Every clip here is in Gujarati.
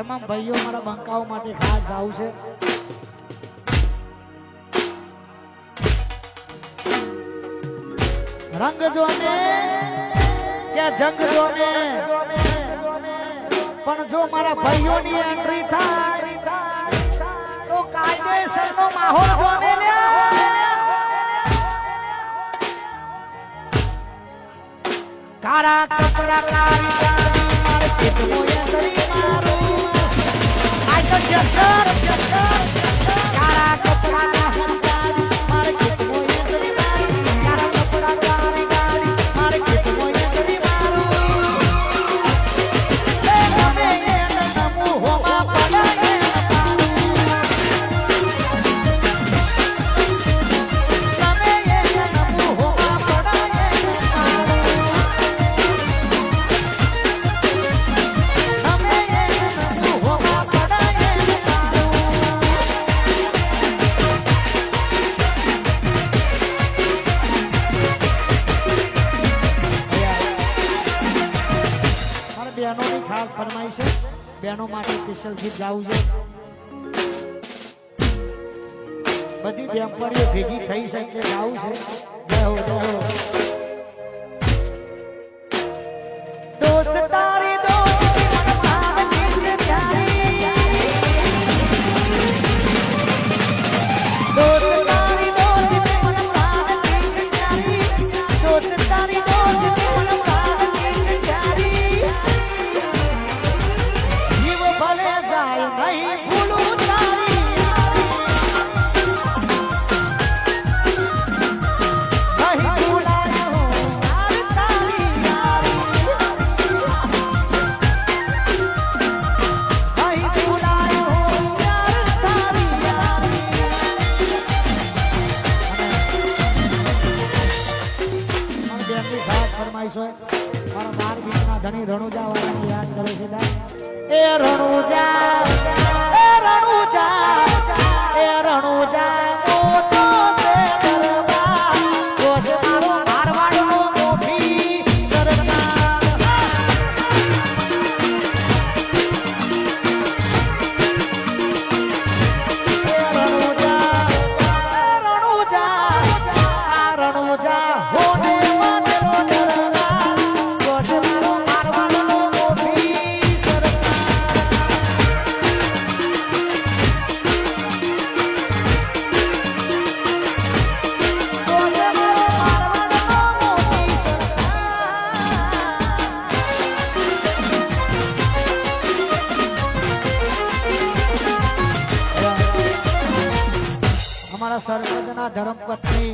તમામ ભાઈઓ મારા બંકાઓ માટે ખાસ ગાવું છે. રંગ જોને કે જંગ જોને, પણ જો મારા ભાઈઓની એન્ટ્રી થાય તો કાયદેસરનો માહોલ જોને લ્યા. કાળા કપડા કાળી ગાડી મારે કેટલો યંત્રી મારું આઈ તો જસર કાળા કપડા કાળી ગાડી મારે કેટલો યંત્રી મારું કાળા કપડા કાળી ગાડી મારે કેટલો યંત્રી મારું એ ગમે એને નમો હોવા પડાય ગમે એને નમો હોવા પડાય બહેનોની ખાસ ફરમાઈશ છે. બહેનો માટે સ્પેશિયલ ગીત ગાવું છે. બધી બેનપણીઓ ભેગી થઈ શકે ગાવું છે. જય હો જય હો. દોસ્ત તારી દોસ્તી મને ભાવતી છે પ્યારી, દોસ્ત તારી દોસ્તી મને ભાવતી છે પ્યારી, દોસ્ત તારી દોસ્તી મને ભાવતી છે પ્યારી. જીવ ભલે જાય નહીં ભૂલું તારી નહીં ભૂલાયો યાર તારી યારી, નહીં ભૂલાયો યાર તારી યારી. મારા બેનની ખાસ ફરમાઈશ હોય. મારા 12 બીજના ધણી રણુજા વાળાને યાદ કરે છે. એ રણુજા એ રણુજા એ રણુજા મોટો છે દરબાર, દોષ મારો મારવાડનો મોભી સરદાર. એ રણુજા આ રણુજા હોને વાટેનો દરબાર, દોષ મારો મારવાડનો મોભી સરદાર. અમારા સરપંચના ધર્મપત્ની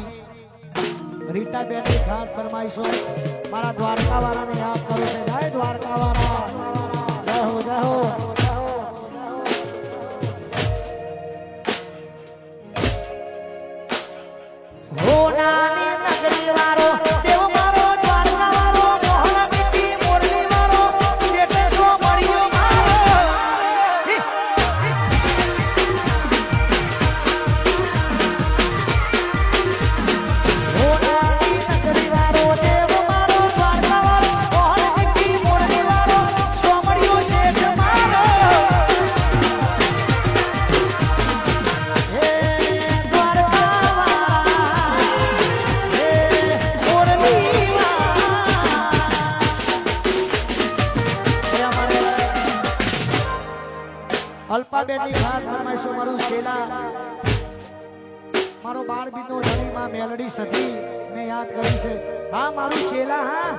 રીટાબેનની ખાસ ફરમાઈશ હોય. મારા દ્વારકા વાળાને યાદ કરું છે. જય દ્વારકા વાળા, જય હો જય હો. હોનાની નગરી વાળો દેવ મારો દ્વારકા વાળો, મોહન બીતી મોરલી વાળો શેઠ જો મળ્યો મારો. હોનાની નગરી વાળો દેવ મારો દ્વારકા વાળો, મોહન બીતી મોરલી વાળો શો મળ્યો શેઠ મારો. હે દ્વારકા વાળા હે મોરલી અલ્પાબેનની ખાસ ફરમાઈશો. મારું શેલા મારો 12 બીજનો ધણીમાં મેલડી સતી ને યાદ કર્યું છે. હા મારું શેલા, હા